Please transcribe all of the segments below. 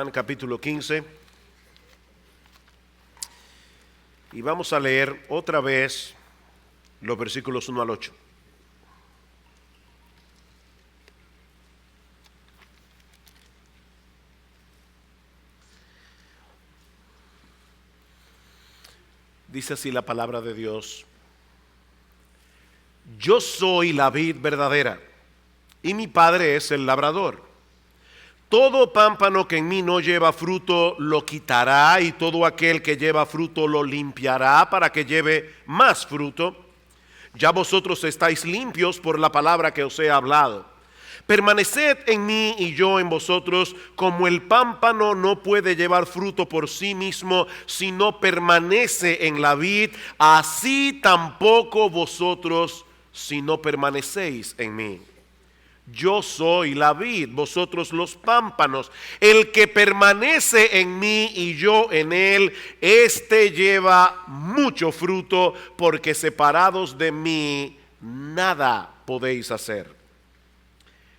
Juan capítulo 15 y vamos a leer otra vez los versículos 1 al 8. Dice así la palabra de Dios: Yo soy la vid verdadera y mi Padre es el labrador. Todo pámpano que en mí no lleva fruto lo quitará, y todo aquel que lleva fruto lo limpiará para que lleve más fruto. Ya vosotros estáis limpios por la palabra que os he hablado. Permaneced en mí y yo en vosotros, como el pámpano no puede llevar fruto por sí mismo si no permanece en la vid, así tampoco vosotros si no permanecéis en mí. Yo soy la vid, vosotros los pámpanos. El que permanece en mí y yo en él, éste lleva mucho fruto, porque separados de mí nada podéis hacer.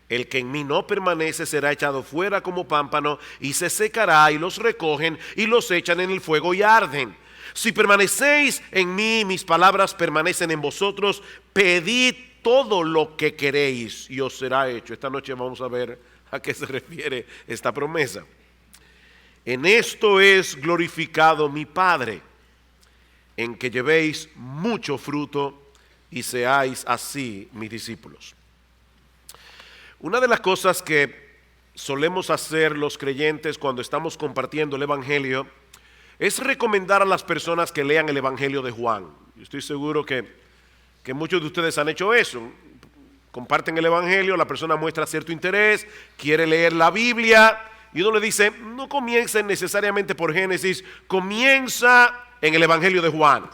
El que en mí no permanece será echado fuera como pámpano y se secará, y los recogen y los echan en el fuego y arden. Si permanecéis en mí, mis palabras permanecen en vosotros, pedid todo lo que queréis y os será hecho. Esta noche vamos a ver a qué se refiere esta promesa. En esto es glorificado mi Padre, en que llevéis mucho fruto y seáis así mis discípulos. Una de las cosas que solemos hacer los creyentes cuando estamos compartiendo el Evangelio es recomendar a las personas que lean el Evangelio de Juan. Yo estoy seguro que muchos de ustedes han hecho eso. Comparten el Evangelio, la persona muestra cierto interés, quiere leer la Biblia, y uno le dice: no comiencen necesariamente por Génesis, comienza en el Evangelio de Juan.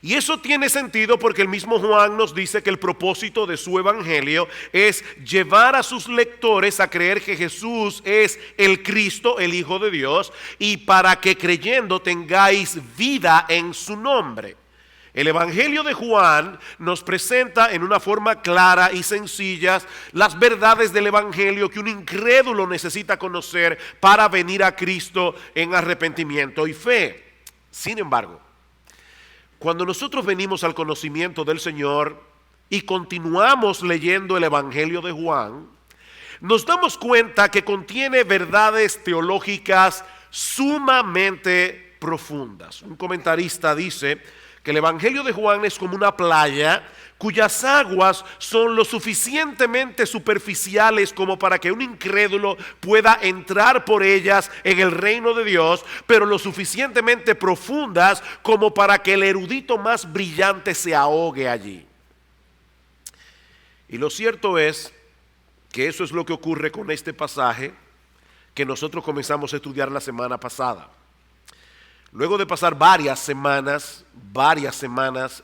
Y eso tiene sentido porque el mismo Juan nos dice que el propósito de su evangelio es llevar a sus lectores a creer que Jesús es el Cristo, el Hijo de Dios, y para que creyendo tengáis vida en su nombre. El Evangelio de Juan nos presenta en una forma clara y sencilla las verdades del Evangelio que un incrédulo necesita conocer para venir a Cristo en arrepentimiento y fe. Sin embargo, cuando nosotros venimos al conocimiento del Señor y continuamos leyendo el Evangelio de Juan, nos damos cuenta que contiene verdades teológicas sumamente profundas. Un comentarista dice que el Evangelio de Juan es como una playa cuyas aguas son lo suficientemente superficiales como para que un incrédulo pueda entrar por ellas en el reino de Dios, pero lo suficientemente profundas como para que el erudito más brillante se ahogue allí. Y lo cierto es que eso es lo que ocurre con este pasaje que nosotros comenzamos a estudiar la semana pasada. Luego de pasar varias semanas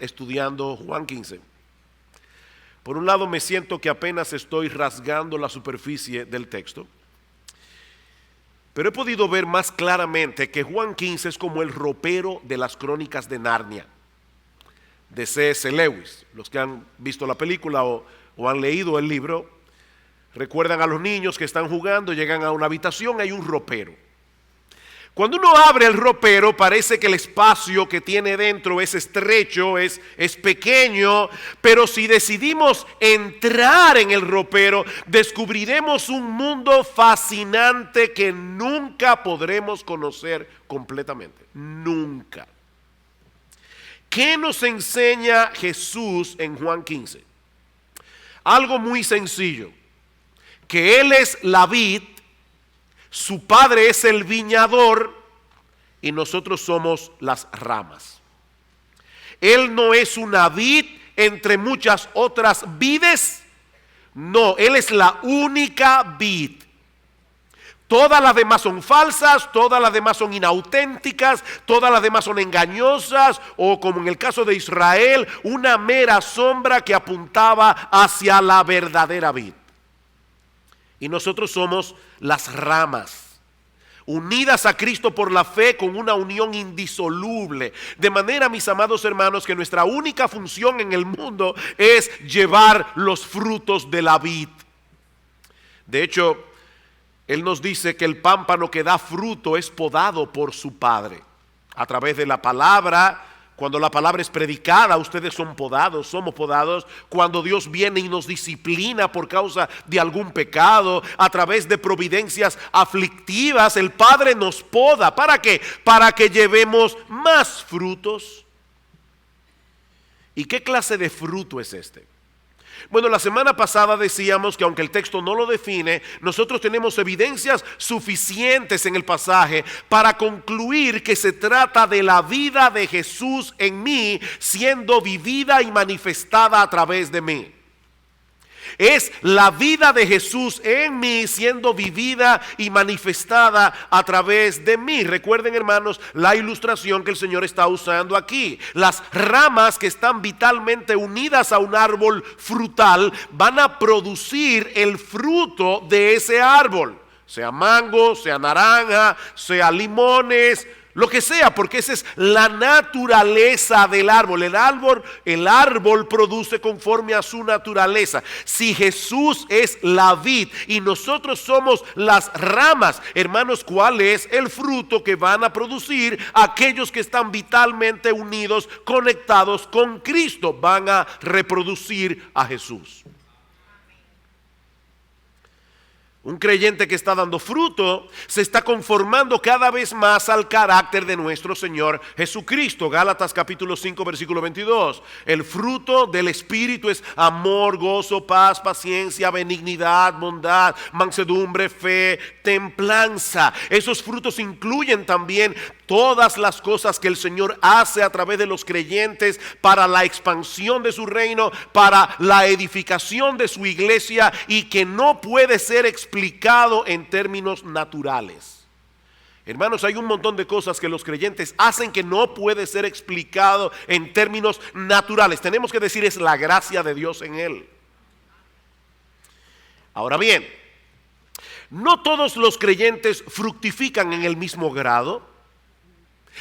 estudiando Juan 15, por un lado me siento que apenas estoy rasgando la superficie del texto, pero he podido ver más claramente que Juan 15 es como el ropero de las crónicas de Narnia, de C.S. Lewis. Los que han visto la película o han leído el libro, recuerdan a los niños que están jugando, llegan a una habitación, hay un ropero. Cuando uno abre el ropero, parece que el espacio que tiene dentro es estrecho, es pequeño, pero si decidimos entrar en el ropero, descubriremos un mundo fascinante que nunca podremos conocer completamente. Nunca. ¿Qué nos enseña Jesús en Juan 15? Algo muy sencillo, que Él es la vid, su Padre es el viñador y nosotros somos las ramas. Él no es una vid entre muchas otras vides, no, Él es la única vid. Todas las demás son falsas, todas las demás son inauténticas, todas las demás son engañosas, o como en el caso de Israel, una mera sombra que apuntaba hacia la verdadera vid. Y nosotros somos las ramas, unidas a Cristo por la fe con una unión indisoluble. De manera, mis amados hermanos, que nuestra única función en el mundo es llevar los frutos de la vid. De hecho, Él nos dice que el pámpano que da fruto es podado por su Padre. A través de la palabra, cuando la palabra es predicada, ustedes son podados, somos podados. Cuando Dios viene y nos disciplina por causa de algún pecado, a través de providencias aflictivas, el Padre nos poda. ¿Para qué? Para que llevemos más frutos. ¿Y qué clase de fruto es este? Bueno, la semana pasada decíamos que aunque el texto no lo define, nosotros tenemos evidencias suficientes en el pasaje para concluir que se trata de la vida de Jesús en mí siendo vivida y manifestada a través de mí. Es la vida de Jesús en mí siendo vivida y manifestada a través de mí. Recuerden, hermanos, la ilustración que el Señor está usando aquí. Las ramas que están vitalmente unidas a un árbol frutal van a producir el fruto de ese árbol. Sea mango, sea naranja, sea limones, lo que sea, porque esa es la naturaleza del árbol. El árbol produce conforme a su naturaleza. Si Jesús es la vid y nosotros somos las ramas, hermanos, ¿cuál es el fruto que van a producir aquellos que están vitalmente unidos, conectados con Cristo? Van a reproducir a Jesús. Un creyente que está dando fruto se está conformando cada vez más al carácter de nuestro Señor Jesucristo. Gálatas capítulo 5 versículo 22. El fruto del Espíritu es amor, gozo, paz, paciencia, benignidad, bondad, mansedumbre, fe, templanza. Esos frutos incluyen también todas las cosas que el Señor hace a través de los creyentes para la expansión de su reino, para la edificación de su iglesia, y que no puede ser explicado en términos naturales. Hermanos, hay un montón de cosas que los creyentes hacen que no puede ser explicado en términos naturales. Tenemos que decir, es la gracia de Dios en él. Ahora bien, no todos los creyentes fructifican en el mismo grado.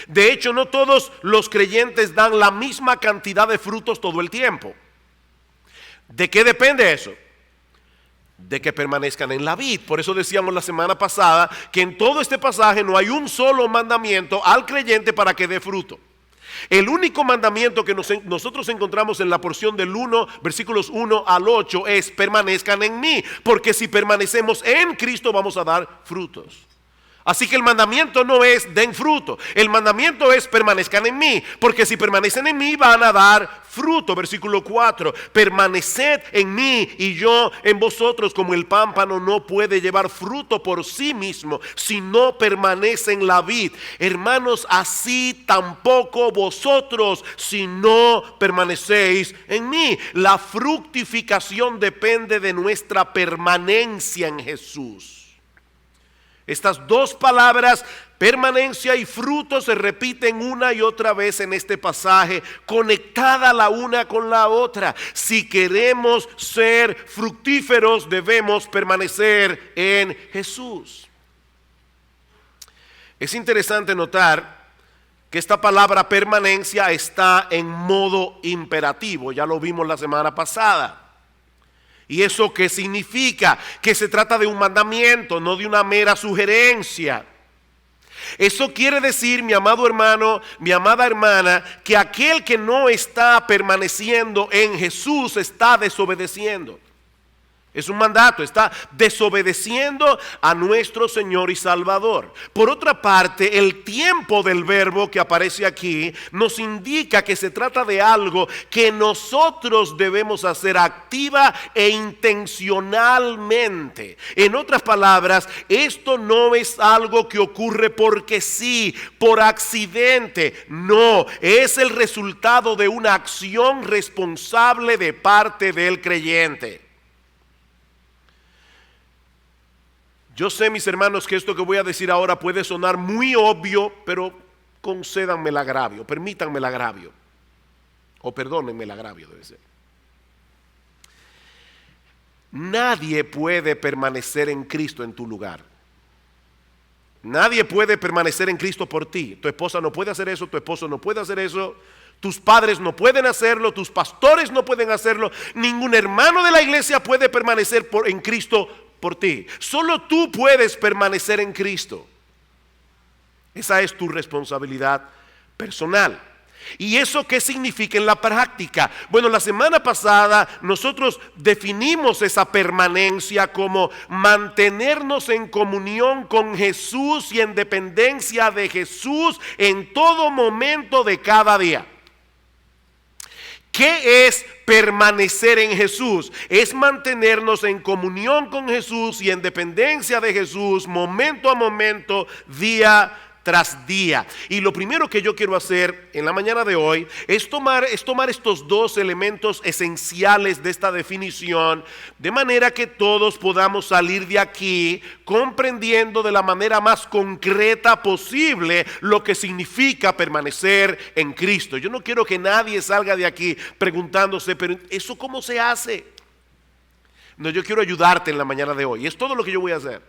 De hecho, no todos los creyentes dan la misma cantidad de frutos todo el tiempo. ¿De qué depende eso? De que permanezcan en la vid. Por eso decíamos la semana pasada que en todo este pasaje no hay un solo mandamiento al creyente para que dé fruto. El único mandamiento que nosotros encontramos en la porción del 1, versículos 1 al 8 es: permanezcan en mí, porque si permanecemos en Cristo vamos a dar frutos. Así que el mandamiento no es den fruto, el mandamiento es permanezcan en mí, porque si permanecen en mí van a dar fruto. Versículo 4, permaneced en mí y yo en vosotros, como el pámpano no puede llevar fruto por sí mismo si no permanece en la vid. Hermanos, así tampoco vosotros si no permanecéis en mí. La fructificación depende de nuestra permanencia en Jesús. Estas dos palabras, permanencia y fruto, se repiten una y otra vez en este pasaje, conectada la una con la otra. Si queremos ser fructíferos, debemos permanecer en Jesús. Es interesante notar que esta palabra permanencia está en modo imperativo. Ya lo vimos la semana pasada. ¿Y eso qué significa? Que se trata de un mandamiento, no de una mera sugerencia. Eso quiere decir, mi amado hermano, mi amada hermana, que aquel que no está permaneciendo en Jesús está desobedeciendo. Es un mandato, está desobedeciendo a nuestro Señor y Salvador. Por otra parte, el tiempo del verbo que aparece aquí nos indica que se trata de algo que nosotros debemos hacer activa e intencionalmente. En otras palabras, esto no es algo que ocurre porque sí, por accidente. No, es el resultado de una acción responsable de parte del creyente. Yo sé, mis hermanos, que esto que voy a decir ahora puede sonar muy obvio, pero concédanme el agravio, permítanme el agravio, o perdónenme el agravio, debe ser. Nadie puede permanecer en Cristo en tu lugar. Nadie puede permanecer en Cristo por ti. Tu esposa no puede hacer eso, tu esposo no puede hacer eso, tus padres no pueden hacerlo, tus pastores no pueden hacerlo, ningún hermano de la iglesia puede permanecer en Cristo por ti. Solo tú puedes permanecer en Cristo. Esa es tu responsabilidad personal. ¿Y eso qué significa en la práctica? Bueno, la semana pasada nosotros definimos esa permanencia como mantenernos en comunión con Jesús y en dependencia de Jesús en todo momento de cada día. ¿Qué es permanecer en Jesús? Es mantenernos en comunión con Jesús y en dependencia de Jesús momento a momento, día tras día. Y lo primero que yo quiero hacer en la mañana de hoy es tomar estos dos elementos esenciales de esta definición, de manera que todos podamos salir de aquí comprendiendo de la manera más concreta posible lo que significa permanecer en Cristo. Yo no quiero que nadie salga de aquí preguntándose, pero ¿eso cómo se hace? No, yo quiero ayudarte en la mañana de hoy. Es todo lo que yo voy a hacer.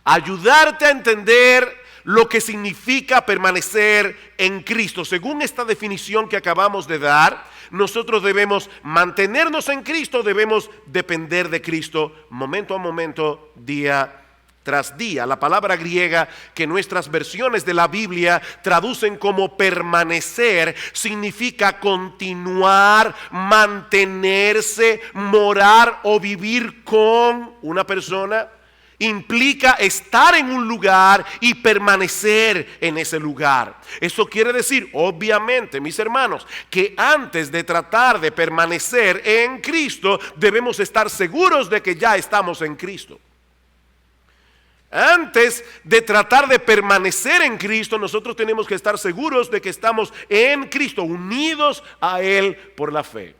Ayudarte a entender lo que significa permanecer en Cristo. Según esta definición que acabamos de dar, nosotros debemos mantenernos en Cristo, debemos depender de Cristo momento a momento, día tras día. La palabra griega que nuestras versiones de la Biblia traducen como permanecer significa continuar, mantenerse, morar o vivir con una persona. Implica estar en un lugar y permanecer en ese lugar. Eso quiere decir, obviamente, mis hermanos, que antes de tratar de permanecer en Cristo, debemos estar seguros de que ya estamos en Cristo. Antes de tratar de permanecer en Cristo, nosotros tenemos que estar seguros de que estamos en Cristo, unidos a Él por la fe.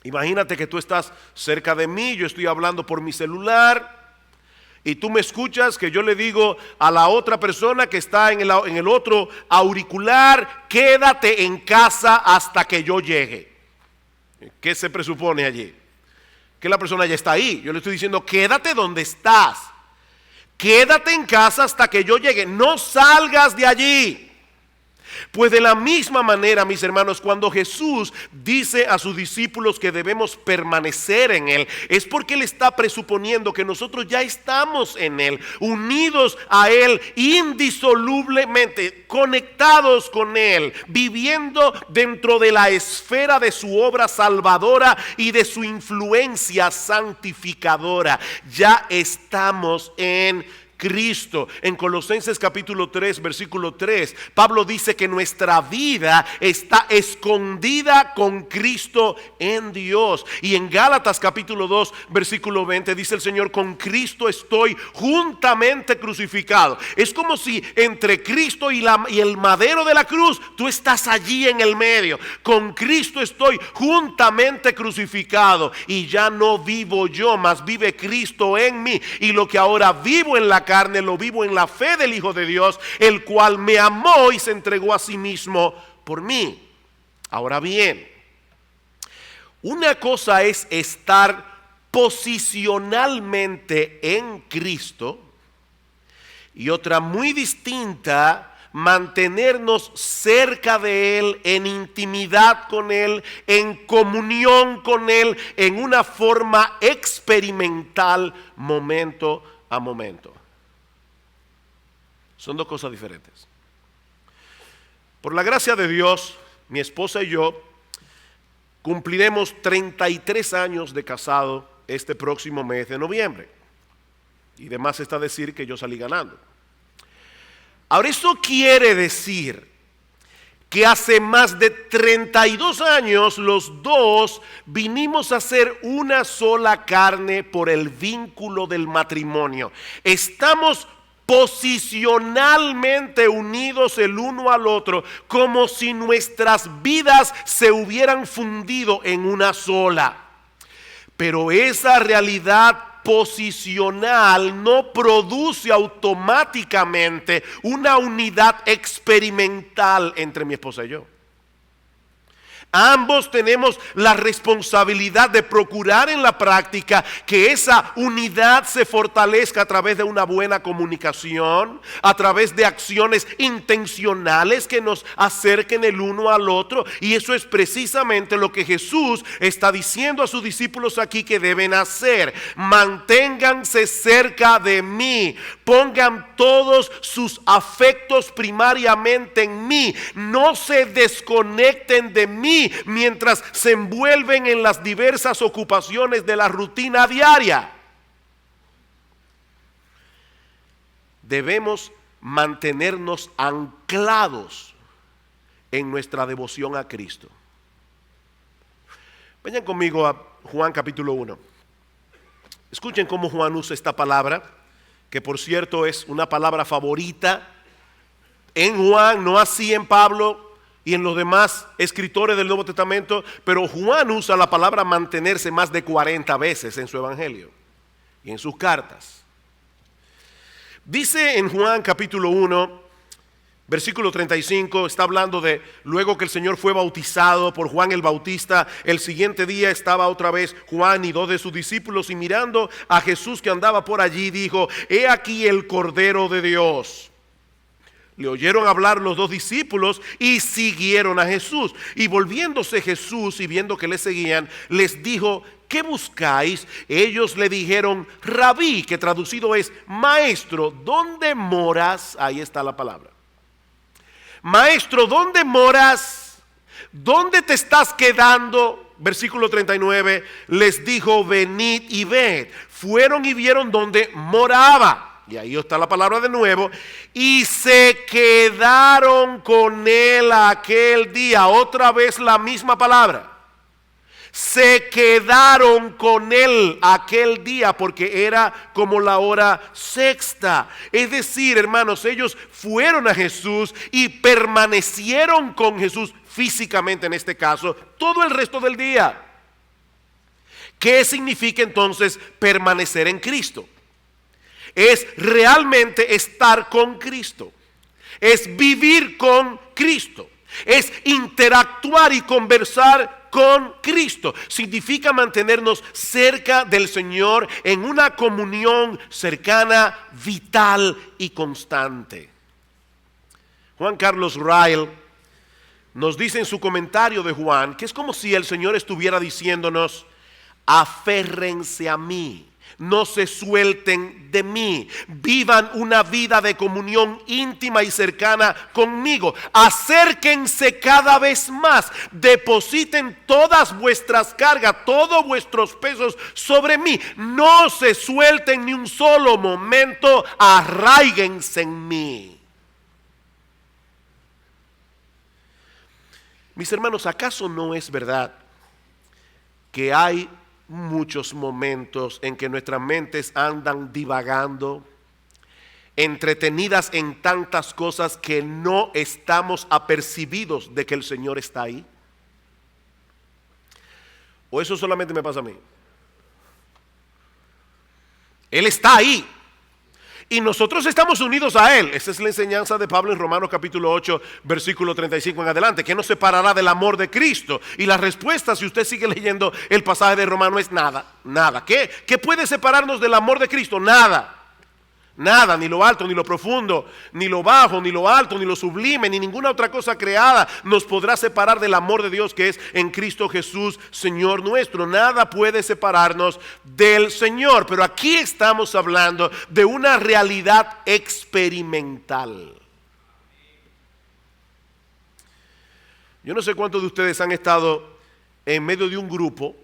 Imagínate que tú estás cerca de mí, yo estoy hablando por mi celular, y tú me escuchas que yo le digo a la otra persona que está en el otro auricular, quédate en casa hasta que yo llegue. ¿Qué se presupone allí? Que la persona ya está ahí. Yo le estoy diciendo, quédate donde estás. Quédate en casa hasta que yo llegue. No salgas de allí. Pues de la misma manera, mis hermanos, cuando Jesús dice a sus discípulos que debemos permanecer en Él, es porque Él está presuponiendo que nosotros ya estamos en Él, unidos a Él indisolublemente, conectados con Él, viviendo dentro de la esfera de su obra salvadora y de su influencia santificadora. Ya estamos en Cristo. En Colosenses capítulo 3, versículo 3, Pablo dice que nuestra vida está escondida con Cristo en Dios. Y en Gálatas capítulo 2, versículo 20, dice el Señor, con Cristo estoy juntamente crucificado. Es como si entre Cristo y el madero de la cruz, tú estás allí en el medio. Con Cristo estoy juntamente crucificado. Y ya no vivo yo, mas vive Cristo en mí. Y lo que ahora vivo en la carne, lo vivo en la fe del Hijo de Dios, el cual me amó y se entregó a sí mismo por mí. Ahora bien, una cosa es estar posicionalmente en Cristo y otra muy distinta, mantenernos cerca de Él, en intimidad con Él, en comunión con Él, en una forma experimental momento a momento. Son dos cosas diferentes. Por la gracia de Dios, mi esposa y yo cumpliremos 33 años de casado este próximo mes de noviembre. Y demás está decir que yo salí ganando. Ahora, eso quiere decir que hace más de 32 años los dos vinimos a ser una sola carne por el vínculo del matrimonio. Estamos posicionalmente unidos el uno al otro, como si nuestras vidas se hubieran fundido en una sola. Pero esa realidad posicional no produce automáticamente una unidad experimental entre mi esposa y yo. Ambos tenemos la responsabilidad de procurar en la práctica que esa unidad se fortalezca a través de una buena comunicación, a través de acciones intencionales que nos acerquen el uno al otro. Y eso es precisamente lo que Jesús está diciendo a sus discípulos aquí que deben hacer. Manténganse cerca de mí, pongan todos sus afectos primariamente en mí, no se desconecten de mí mientras se envuelven en las diversas ocupaciones de la rutina diaria. Debemos mantenernos anclados en nuestra devoción a Cristo. Vayan conmigo a Juan capítulo 1. Escuchen cómo Juan usa esta palabra, que por cierto es una palabra favorita en Juan, no así en Pablo y en los demás escritores del Nuevo Testamento, pero Juan usa la palabra mantenerse más de 40 veces en su evangelio y en sus cartas. Dice en Juan capítulo 1, versículo 35, está hablando de luego que el Señor fue bautizado por Juan el Bautista. El siguiente día estaba otra vez Juan y 2 de sus discípulos, y mirando a Jesús que andaba por allí, dijo: he aquí el Cordero de Dios. Le oyeron hablar los 2 discípulos y siguieron a Jesús. Y volviéndose Jesús y viendo que le seguían, les dijo: ¿qué buscáis? Ellos le dijeron: Rabí, que traducido es maestro, ¿dónde moras? Ahí está la palabra. Maestro, ¿dónde moras? ¿Dónde te estás quedando? Versículo 39, les dijo: venid y ved. Fueron y vieron donde moraba. Y ahí está la palabra de nuevo. Y se quedaron con él aquel día. Otra vez la misma palabra. Se quedaron con él aquel día, porque era como la hora sexta. Es decir, hermanos, ellos fueron a Jesús y permanecieron con Jesús físicamente, en este caso, todo el resto del día. ¿Qué significa entonces permanecer en Cristo? Es realmente estar con Cristo, es vivir con Cristo, es interactuar y conversar con Cristo. Significa mantenernos cerca del Señor en una comunión cercana, vital y constante. Juan Carlos Ryle nos dice en su comentario de Juan que es como si el Señor estuviera diciéndonos: aférrense a mí, no se suelten de mí, vivan una vida de comunión íntima y cercana conmigo, acérquense cada vez más, depositen todas vuestras cargas, todos vuestros pesos sobre mí, no se suelten ni un solo momento, arraíguense en mí. Mis hermanos, ¿acaso no es verdad que hay muchos momentos en que nuestras mentes andan divagando, entretenidas en tantas cosas que no estamos apercibidos de que el Señor está ahí? ¿O eso solamente me pasa a mí? Él está ahí y nosotros estamos unidos a Él. Esa es la enseñanza de Pablo en Romanos capítulo 8, versículo 35 en adelante. ¿Qué nos separará del amor de Cristo? Y la respuesta, si usted sigue leyendo el pasaje de Romanos, es nada, nada. ¿Qué puede separarnos del amor de Cristo? Nada. Nada, ni lo alto, ni lo profundo, ni lo bajo, ni lo alto, ni lo sublime, ni ninguna otra cosa creada nos podrá separar del amor de Dios que es en Cristo Jesús, Señor nuestro. Nada puede separarnos del Señor. Pero aquí estamos hablando de una realidad experimental. Yo no sé cuántos de ustedes han estado en medio de un grupo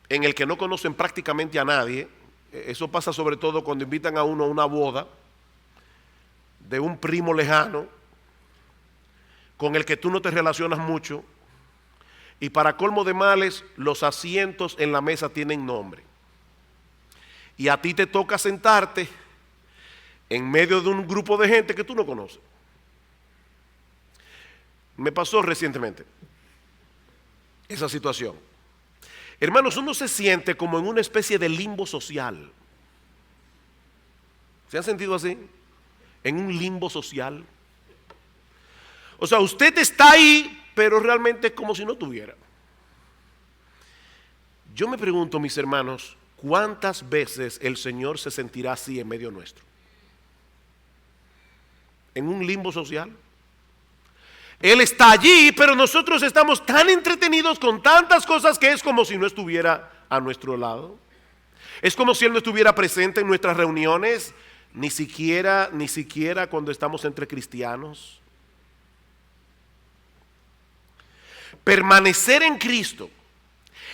en el que no conocen prácticamente a nadie. Eso pasa sobre todo cuando invitan a uno a una boda de un primo lejano con el que tú no te relacionas mucho, y para colmo de males los asientos en la mesa tienen nombre y a ti te toca sentarte en medio de un grupo de gente que tú no conoces. Me pasó recientemente esa situación. Hermanos, uno se siente como en una especie de limbo social. ¿Se han sentido así? En un limbo social. O sea, usted está ahí pero realmente es como si no tuviera. Yo me pregunto, mis hermanos, ¿cuántas veces el Señor se sentirá así en medio nuestro? ¿En un limbo social? Él está allí, pero nosotros estamos tan entretenidos con tantas cosas que es como si no estuviera a nuestro lado. Es como si Él no estuviera presente en nuestras reuniones, ni siquiera cuando estamos entre cristianos. Permanecer en Cristo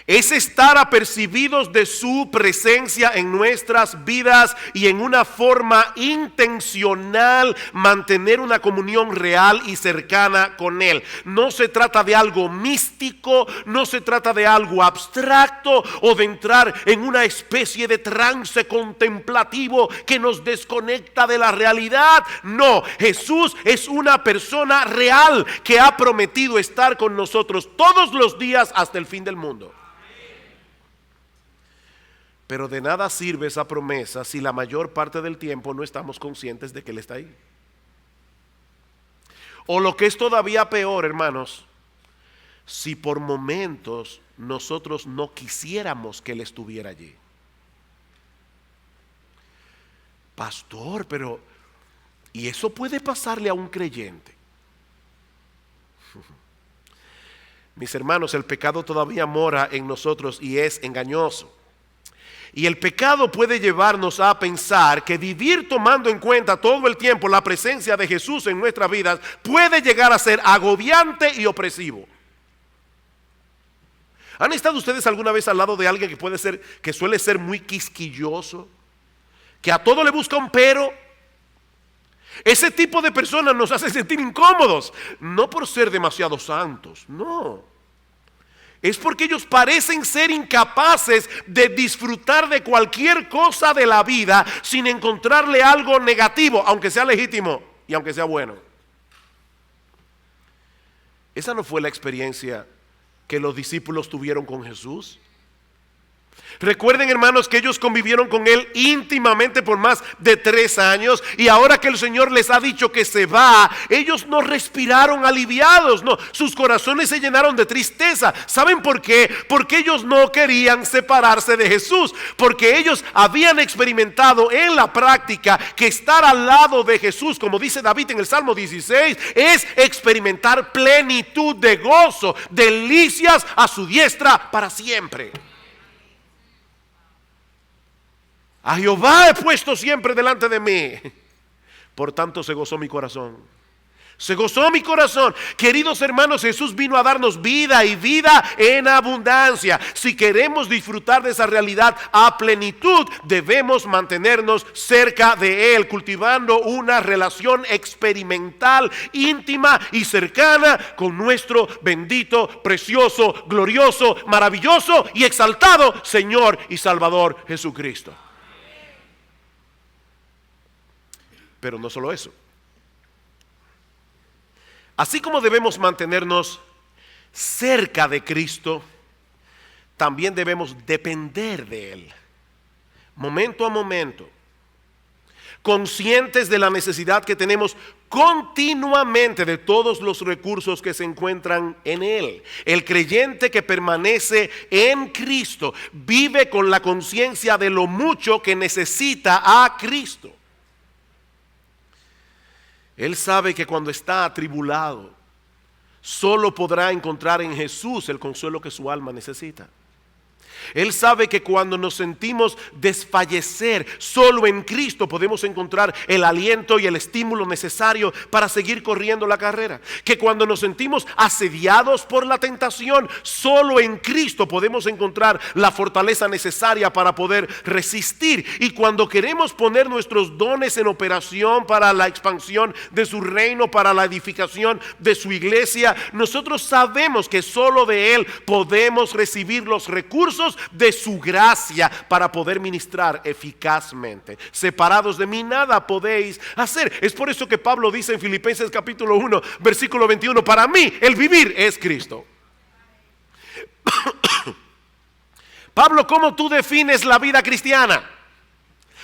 es estar apercibidos de su presencia en nuestras vidas y en una forma intencional mantener una comunión real y cercana con Él. No se trata de algo místico, no se trata de algo abstracto o de entrar en una especie de trance contemplativo que nos desconecta de la realidad. No, Jesús es una persona real que ha prometido estar con nosotros todos los días hasta el fin del mundo. Pero de nada sirve esa promesa si la mayor parte del tiempo no estamos conscientes de que Él está ahí. O lo que es todavía peor, hermanos, si por momentos nosotros no quisiéramos que Él estuviera allí. Pastor, pero ¿y eso puede pasarle a un creyente? Mis hermanos, el pecado todavía mora en nosotros y es engañoso. Y el pecado puede llevarnos a pensar que vivir tomando en cuenta todo el tiempo la presencia de Jesús en nuestras vidas puede llegar a ser agobiante y opresivo. ¿Han estado ustedes alguna vez al lado de alguien que suele ser muy quisquilloso? Que a todo le busca un pero. Ese tipo de personas nos hace sentir incómodos, no por ser demasiado santos, no. Es porque ellos parecen ser incapaces de disfrutar de cualquier cosa de la vida sin encontrarle algo negativo, aunque sea legítimo y aunque sea bueno. Esa no fue la experiencia que los discípulos tuvieron con Jesús. Recuerden, hermanos, que ellos convivieron con Él íntimamente por más de 3 años, y ahora que el Señor les ha dicho que se va, ellos no respiraron aliviados, no, sus corazones se llenaron de tristeza. ¿Saben por qué? Porque ellos no querían separarse de Jesús, porque ellos habían experimentado en la práctica que estar al lado de Jesús, como dice David en el Salmo 16, es experimentar plenitud de gozo, delicias a su diestra para siempre. A Jehová he puesto siempre delante de mí, por tanto se gozó mi corazón. Se gozó mi corazón. Queridos hermanos, Jesús vino a darnos vida y vida en abundancia. Si queremos disfrutar de esa realidad a plenitud, debemos mantenernos cerca de Él, cultivando una relación experimental, íntima y cercana con nuestro bendito, precioso, glorioso, maravilloso y exaltado Señor y Salvador Jesucristo. Pero no solo eso. Así como debemos mantenernos cerca de Cristo, también debemos depender de Él, momento a momento, conscientes de la necesidad que tenemos continuamente de todos los recursos que se encuentran en Él. El creyente que permanece en Cristo vive con la conciencia de lo mucho que necesita a Cristo. Él sabe que cuando está atribulado, solo podrá encontrar en Jesús el consuelo que su alma necesita. Él sabe que cuando nos sentimos desfallecer, solo en Cristo podemos encontrar el aliento y el estímulo necesario para seguir corriendo la carrera. Que cuando nos sentimos asediados por la tentación, solo en Cristo podemos encontrar la fortaleza necesaria para poder resistir. Y cuando queremos poner nuestros dones en operación para la expansión de su reino, para la edificación de su iglesia, nosotros sabemos que solo de Él podemos recibir los recursos de su gracia para poder ministrar eficazmente. Separados de mí nada podéis hacer. Es por eso que Pablo dice en Filipenses capítulo 1 versículo 21: para mí el vivir es Cristo. Pablo, ¿cómo tú defines la vida cristiana?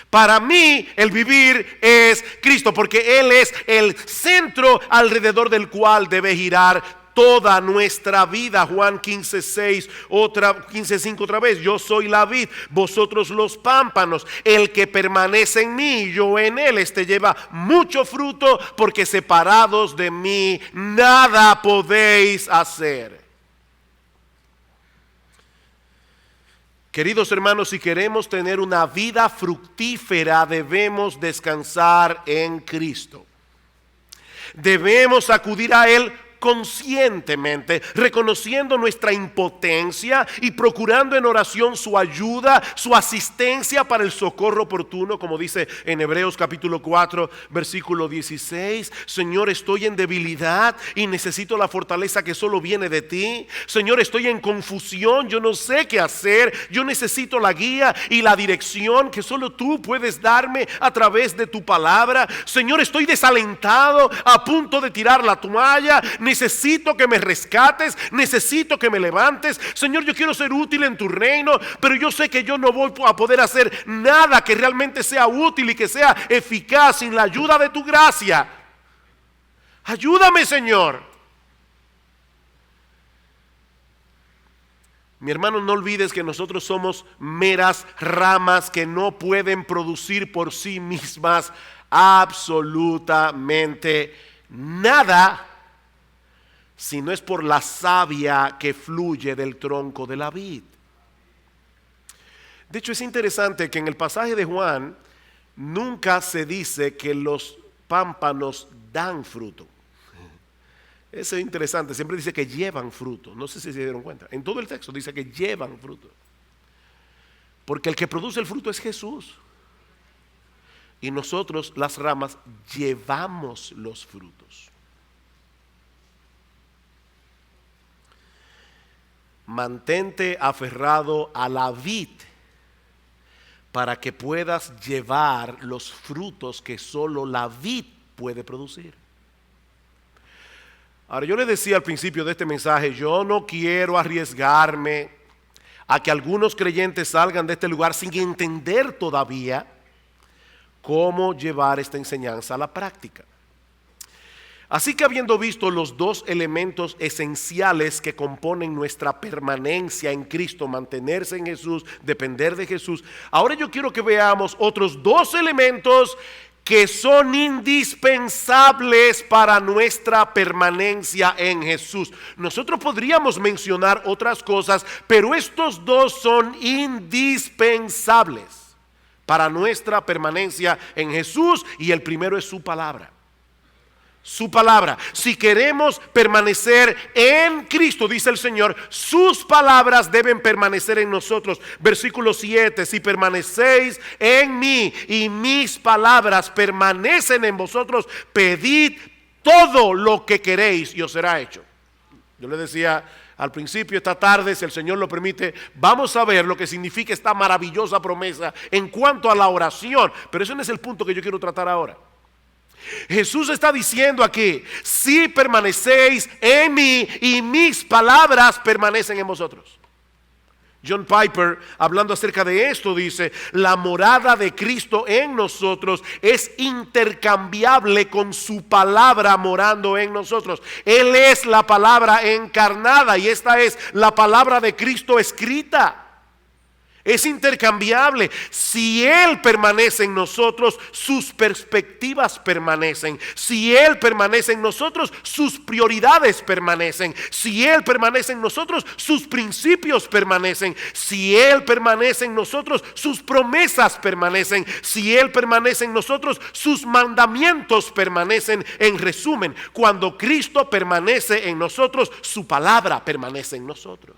Para mí el vivir es Cristo, porque Él es el centro alrededor del cual debe girar toda nuestra vida. Juan 15:6, 15:5 otra vez. Yo soy la vid, vosotros los pámpanos. El que permanece en mí y yo en él, este lleva mucho fruto, porque separados de mí nada podéis hacer. Queridos hermanos, si queremos tener una vida fructífera, debemos descansar en Cristo. Debemos acudir a Él conscientemente, reconociendo nuestra impotencia y procurando en oración su ayuda, su asistencia para el socorro oportuno, como dice en Hebreos capítulo 4, versículo 16. Señor, estoy en debilidad y necesito la fortaleza que solo viene de ti. Señor, estoy en confusión, yo no sé qué hacer, yo necesito la guía y la dirección que solo tú puedes darme a través de tu palabra. Señor, estoy desalentado, a punto de tirar la toalla. Necesito que me rescates, necesito que me levantes. Señor, yo quiero ser útil en tu reino, pero yo sé que yo no voy a poder hacer nada que realmente sea útil y que sea eficaz sin la ayuda de tu gracia. Ayúdame, Señor. Mi hermano, no olvides que nosotros somos meras ramas que no pueden producir por sí mismas absolutamente nada, si no es por la savia que fluye del tronco de la vid. De hecho, es interesante que en el pasaje de Juan nunca se dice que los pámpanos dan fruto. Eso es interesante, siempre dice que llevan fruto. No sé si se dieron cuenta. En todo el texto dice que llevan fruto. Porque el que produce el fruto es Jesús. Y nosotros, las ramas, llevamos los frutos. Mantente aferrado a la vid para que puedas llevar los frutos que solo la vid puede producir. Ahora, yo les decía al principio de este mensaje, yo no quiero arriesgarme a que algunos creyentes salgan de este lugar sin entender todavía cómo llevar esta enseñanza a la práctica. Así que, habiendo visto los dos elementos esenciales que componen nuestra permanencia en Cristo, mantenerse en Jesús, depender de Jesús, ahora yo quiero que veamos otros dos elementos que son indispensables para nuestra permanencia en Jesús. Nosotros podríamos mencionar otras cosas, pero estos dos son indispensables para nuestra permanencia en Jesús, y el primero es su palabra. Su palabra. Si queremos permanecer en Cristo, dice el Señor, sus palabras deben permanecer en nosotros. Versículo 7, si permanecéis en mí y mis palabras permanecen en vosotros, pedid todo lo que queréis y os será hecho. Yo le decía al principio, esta tarde, si el Señor lo permite, vamos a ver lo que significa esta maravillosa promesa en cuanto a la oración, pero ese no es el punto que yo quiero tratar ahora. Jesús está diciendo aquí, si permanecéis en mí y mis palabras permanecen en vosotros. John Piper, hablando acerca de esto, dice, la morada de Cristo en nosotros es intercambiable con su palabra morando en nosotros. Él es la palabra encarnada y esta es la palabra de Cristo escrita. Es intercambiable. Si Él permanece en nosotros, sus perspectivas permanecen. Si Él permanece en nosotros, sus prioridades permanecen. Si Él permanece en nosotros, sus principios permanecen. Si Él permanece en nosotros, sus promesas permanecen. Si Él permanece en nosotros, sus mandamientos permanecen. En resumen, cuando Cristo permanece en nosotros, su palabra permanece en nosotros.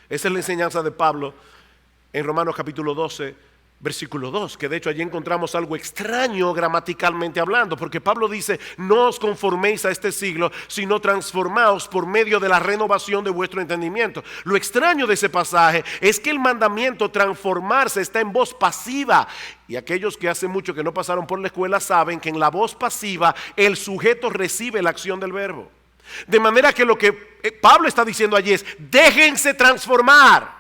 Esa es la enseñanza de Pablo en Romanos capítulo 12, versículo 2, que de hecho allí encontramos algo extraño gramaticalmente hablando, porque Pablo dice, no os conforméis a este siglo, sino transformaos por medio de la renovación de vuestro entendimiento. Lo extraño de ese pasaje es que el mandamiento transformarse está en voz pasiva, y aquellos que hace mucho que no pasaron por la escuela saben que en la voz pasiva el sujeto recibe la acción del verbo. De manera que lo que Pablo está diciendo allí es, déjense transformar.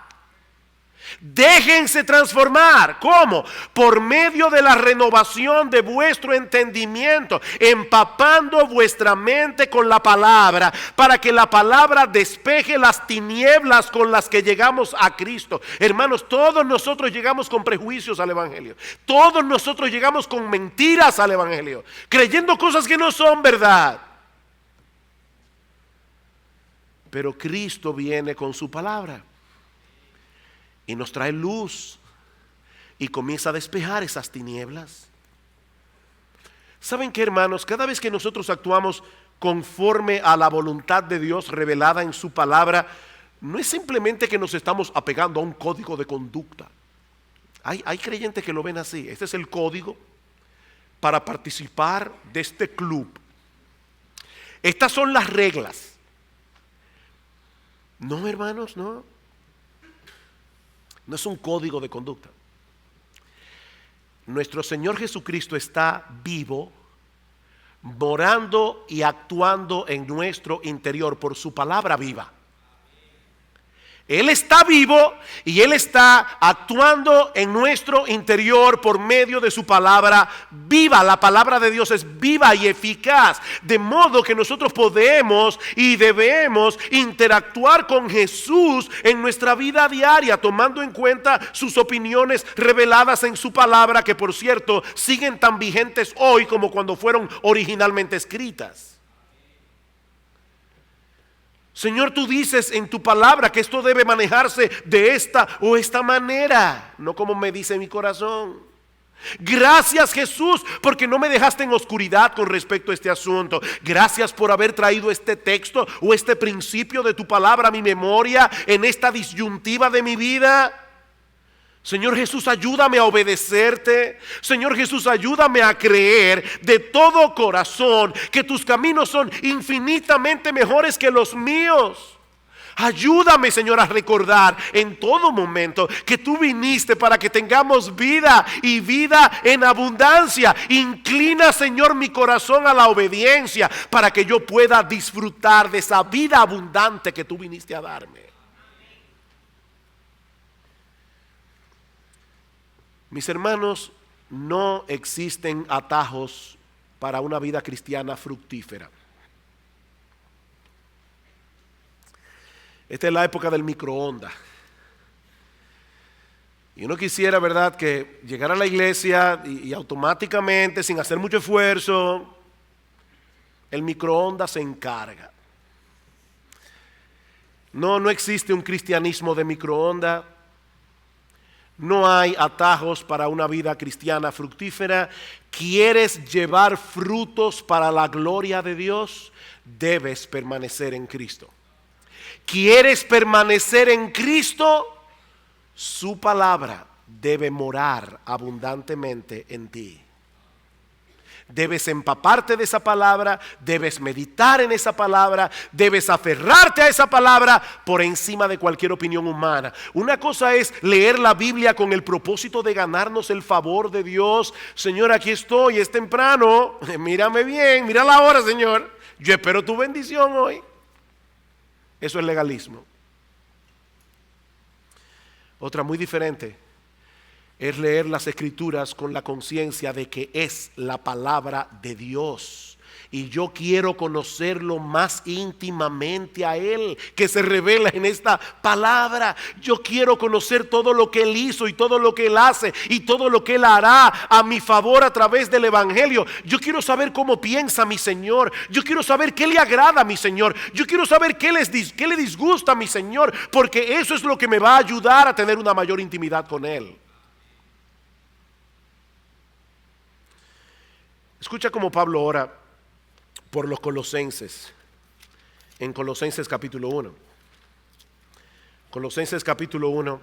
Déjense transformar. ¿Cómo? Por medio de la renovación de vuestro entendimiento, empapando vuestra mente con la palabra, para que la palabra despeje las tinieblas con las que llegamos a Cristo. Hermanos, todos nosotros llegamos con prejuicios al evangelio. Todos nosotros llegamos con mentiras al evangelio, creyendo cosas que no son verdad. Pero Cristo viene con su palabra y nos trae luz y comienza a despejar esas tinieblas. ¿Saben qué, hermanos? Cada vez que nosotros actuamos conforme a la voluntad de Dios revelada en su palabra, no es simplemente que nos estamos apegando a un código de conducta. Hay creyentes que lo ven así. Este es el código para participar de este club. Estas son las reglas. No, hermanos, no. No es un código de conducta. Nuestro Señor Jesucristo está vivo, morando y actuando en nuestro interior por su palabra viva. Él está vivo y Él está actuando en nuestro interior por medio de su palabra viva. La palabra de Dios es viva y eficaz, de modo que nosotros podemos y debemos interactuar con Jesús en nuestra vida diaria, tomando en cuenta sus opiniones reveladas en su palabra, que por cierto siguen tan vigentes hoy como cuando fueron originalmente escritas. Señor, tú dices en tu palabra que esto debe manejarse de esta o esta manera, no como me dice mi corazón. Gracias, Jesús, porque no me dejaste en oscuridad con respecto a este asunto. Gracias por haber traído este texto o este principio de tu palabra a mi memoria en esta disyuntiva de mi vida. Señor Jesús, ayúdame a obedecerte. Señor Jesús, ayúdame a creer de todo corazón que tus caminos son infinitamente mejores que los míos. Ayúdame, Señor, a recordar en todo momento que tú viniste para que tengamos vida y vida en abundancia. Inclina, Señor, mi corazón a la obediencia para que yo pueda disfrutar de esa vida abundante que tú viniste a darme. Mis hermanos, no existen atajos para una vida cristiana fructífera. Esta es la época del microondas. Y uno quisiera, ¿verdad?, que llegara a la iglesia y automáticamente, sin hacer mucho esfuerzo, el microondas se encarga. No existe un cristianismo de microondas. No hay atajos para una vida cristiana fructífera. ¿Quieres llevar frutos para la gloria de Dios? Debes permanecer en Cristo. ¿Quieres permanecer en Cristo? Su palabra debe morar abundantemente en ti. Debes empaparte de esa palabra, debes meditar en esa palabra, debes aferrarte a esa palabra por encima de cualquier opinión humana. Una cosa es leer la Biblia con el propósito de ganarnos el favor de Dios. Señor, aquí estoy, es temprano, mírame bien, mira la hora, Señor, yo espero tu bendición hoy. Eso es legalismo. Otra muy diferente es leer las Escrituras con la conciencia de que es la palabra de Dios. Y yo quiero conocerlo más íntimamente a Él, que se revela en esta palabra. Yo quiero conocer todo lo que Él hizo y todo lo que Él hace y todo lo que Él hará a mi favor a través del Evangelio. Yo quiero saber cómo piensa mi Señor. Yo quiero saber qué le agrada a mi Señor. Yo quiero saber qué le disgusta a mi Señor, porque eso es lo que me va a ayudar a tener una mayor intimidad con Él. Escucha cómo Pablo ora por los colosenses, en Colosenses capítulo 1. Colosenses capítulo 1,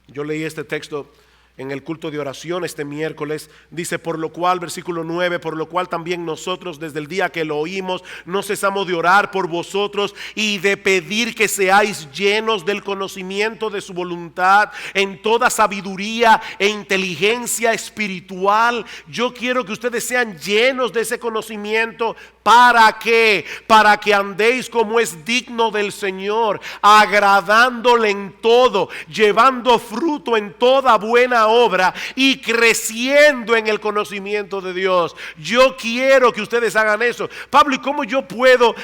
yo leí este texto en el culto de oración este miércoles. Dice, por lo cual, versículo 9, por lo cual también nosotros desde el día que lo oímos no cesamos de orar por vosotros y de pedir que seáis llenos del conocimiento de su voluntad en toda sabiduría e inteligencia espiritual. Yo quiero que ustedes sean llenos de ese conocimiento ¿para qué? Para que andéis como es digno del Señor, agradándole en todo, llevando fruto en toda buena obra y creciendo en el conocimiento de Dios. Yo quiero que ustedes hagan eso. Pablo, ¿y cómo yo puedo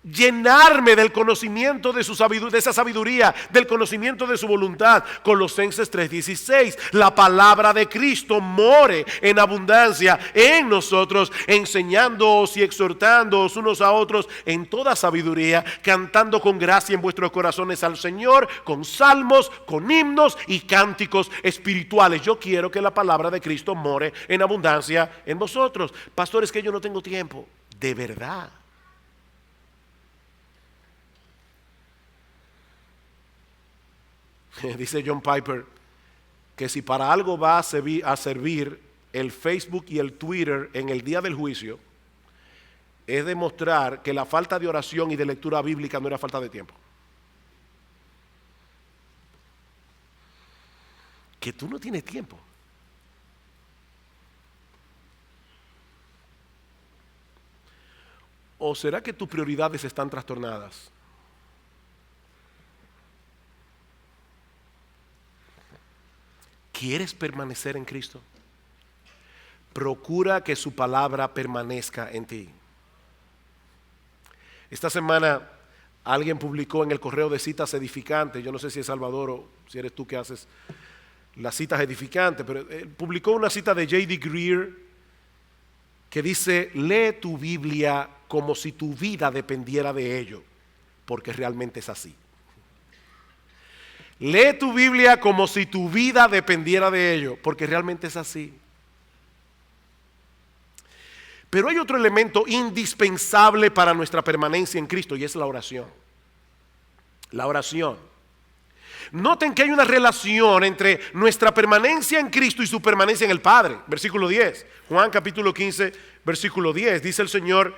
llenarme del conocimiento de su sabiduría, de esa sabiduría, del conocimiento de su voluntad? Colosenses 3:16, la palabra de Cristo more en abundancia en nosotros, enseñándoos y exhortándoos unos a otros en toda sabiduría, cantando con gracia en vuestros corazones al Señor, con salmos, con himnos y cánticos espirituales. Yo quiero que la palabra de Cristo more en abundancia en vosotros. Pastores, que yo no tengo tiempo. De verdad. Dice John Piper que si para algo va a servir el Facebook y el Twitter en el día del juicio, es demostrar que la falta de oración y de lectura bíblica no era falta de tiempo. Que tú no tienes tiempo. ¿O será que tus prioridades están trastornadas? ¿Quieres permanecer en Cristo? Procura que su palabra permanezca en ti. Esta semana alguien publicó en el correo de citas edificantes, yo no sé si es Salvador o si eres tú que haces las citas edificantes, pero publicó una cita de J.D. Greer que dice: lee tu Biblia como si tu vida dependiera de ello, porque realmente es así. Lee tu Biblia como si tu vida dependiera de ello, porque realmente es así. Pero hay otro elemento indispensable para nuestra permanencia en Cristo, y es la oración. La oración. Noten que hay una relación entre nuestra permanencia en Cristo y su permanencia en el Padre. Versículo 10, Juan capítulo 15, versículo 10, dice el Señor: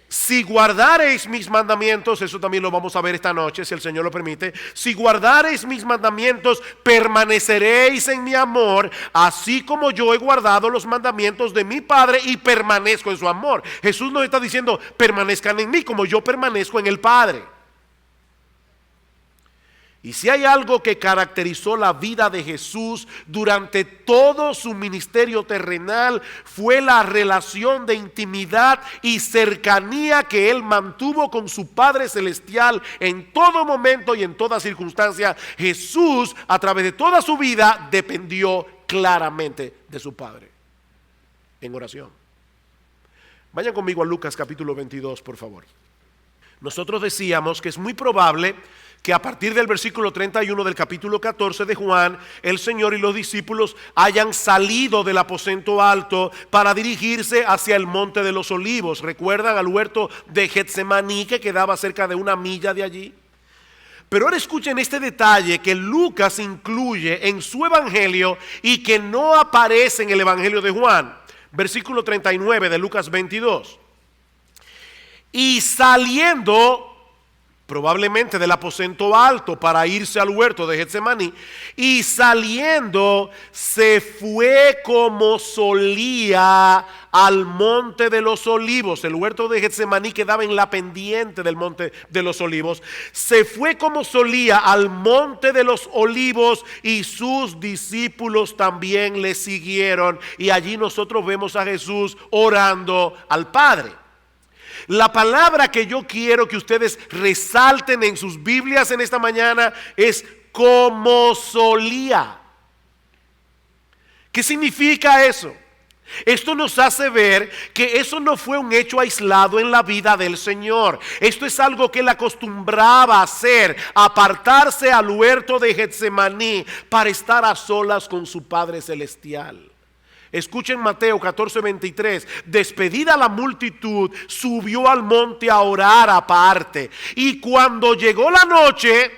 si guardareis mis mandamientos, eso también lo vamos a ver esta noche, si el Señor lo permite. Si guardareis mis mandamientos, permaneceréis en mi amor, así como yo he guardado los mandamientos de mi Padre y permanezco en su amor. Jesús nos está diciendo: permanezcan en mí como yo permanezco en el Padre. Y si hay algo que caracterizó la vida de Jesús durante todo su ministerio terrenal, fue la relación de intimidad y cercanía que él mantuvo con su Padre Celestial en todo momento y en toda circunstancia. Jesús, a través de toda su vida, dependió claramente de su Padre en oración. Vayan conmigo a Lucas capítulo 22, por favor. Nosotros decíamos que es muy probable que a partir del versículo 31 del capítulo 14 de Juan, el Señor y los discípulos hayan salido del aposento alto para dirigirse hacia el monte de los olivos. ¿Recuerdan al huerto de Getsemaní, que quedaba cerca de 1 milla de allí? Pero ahora escuchen este detalle que Lucas incluye en su evangelio y que no aparece en el evangelio de Juan. Versículo 39 de Lucas 22. Y saliendo probablemente del aposento alto para irse al huerto de Getsemaní, y saliendo se fue como solía al monte de los olivos. El huerto de Getsemaní quedaba en la pendiente del monte de los olivos. Se fue como solía al monte de los olivos, y sus discípulos también le siguieron. Y allí nosotros vemos a Jesús orando al Padre. La palabra que yo quiero que ustedes resalten en sus Biblias en esta mañana es como solía. ¿Qué significa eso? Esto nos hace ver que eso no fue un hecho aislado en la vida del Señor. Esto es algo que él acostumbraba a hacer, apartarse al huerto de Getsemaní para estar a solas con su Padre Celestial. Escuchen Mateo 14:23. Despedida la multitud, subió al monte a orar aparte. Y cuando llegó la noche,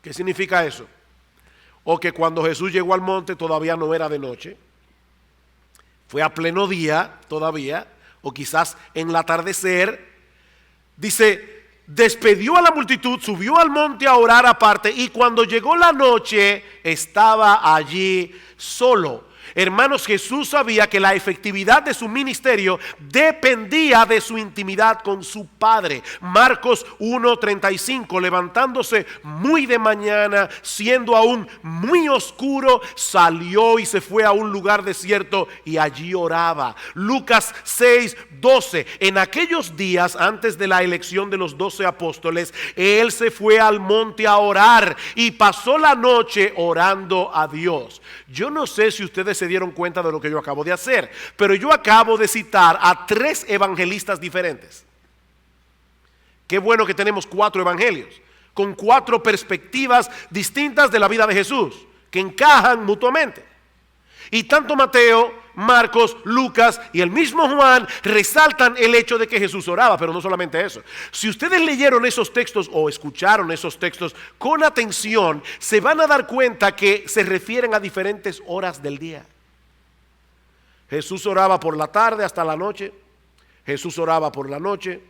¿qué significa eso? O que cuando Jesús llegó al monte todavía no era de noche. Fue a pleno día todavía, o quizás en el atardecer. Dice: despedió a la multitud, subió al monte a orar aparte, y cuando llegó la noche estaba allí solo. Hermanos, Jesús sabía que la efectividad de su ministerio dependía de su intimidad con su Padre. Marcos 1:35, levantándose muy de mañana, siendo aún muy oscuro, salió y se fue a un lugar desierto y allí oraba. Lucas 6:12, en aquellos días antes de la elección de los 12 apóstoles, él se fue al monte a orar y pasó la noche orando a Dios. Yo no sé si ustedes se dieron cuenta de lo que yo acabo de hacer, pero yo acabo de citar a 3 evangelistas diferentes. Qué bueno que tenemos 4 evangelios, con 4 perspectivas distintas de la vida de Jesús, que encajan mutuamente. Y tanto Mateo, Marcos, Lucas y el mismo Juan resaltan el hecho de que Jesús oraba, pero no solamente eso. Si ustedes leyeron esos textos o escucharon esos textos con atención, se van a dar cuenta que se refieren a diferentes horas del día. Jesús oraba por la tarde hasta la noche, Jesús oraba por la noche,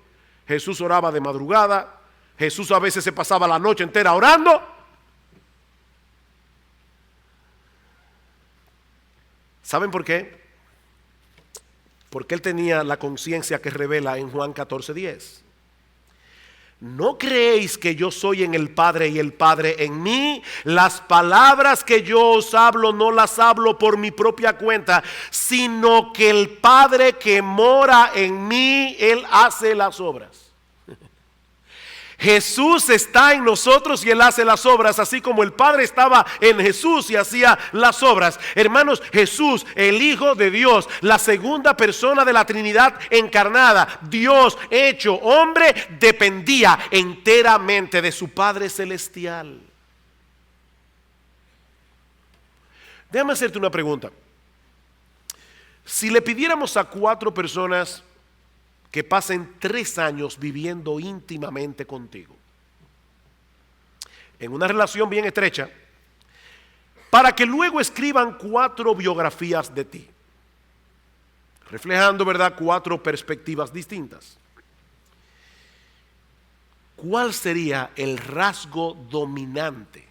Jesús oraba de madrugada, Jesús a veces se pasaba la noche entera orando. ¿Saben por qué? Porque él tenía la conciencia que revela en Juan 14:10. ¿No creéis que yo soy en el Padre y el Padre en mí? Las palabras que yo os hablo no las hablo por mi propia cuenta, sino que el Padre que mora en mí, Él hace las obras. Jesús está en nosotros y Él hace las obras, así como el Padre estaba en Jesús y hacía las obras. Hermanos, Jesús, el Hijo de Dios, la segunda persona de la Trinidad encarnada, Dios hecho hombre, dependía enteramente de su Padre celestial. Déjame hacerte una pregunta. Si le pidiéramos a 4 personas que pasen 3 años viviendo íntimamente contigo, en una relación bien estrecha, para que luego escriban 4 biografías de ti, reflejando, ¿verdad?, 4 perspectivas distintas. ¿Cuál sería el rasgo dominante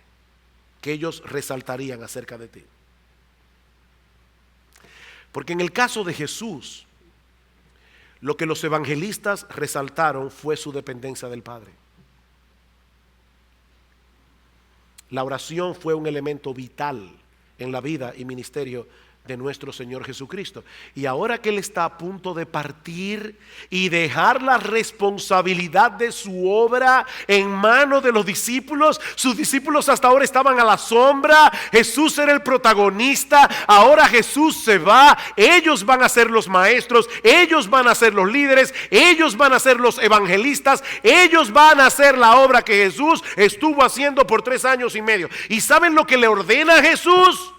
que ellos resaltarían acerca de ti? Porque en el caso de Jesús, lo que los evangelistas resaltaron fue su dependencia del Padre. La oración fue un elemento vital en la vida y ministerio de nuestro Señor Jesucristo. Y ahora que Él está a punto de partir y dejar la responsabilidad de su obra en manos de los discípulos, sus discípulos hasta ahora estaban a la sombra, Jesús era el protagonista, ahora Jesús se va, ellos van a ser los maestros, ellos van a ser los líderes, ellos van a ser los evangelistas, ellos van a hacer la obra que Jesús estuvo haciendo por 3 años y medio. ¿Y saben lo que le ordena a Jesús?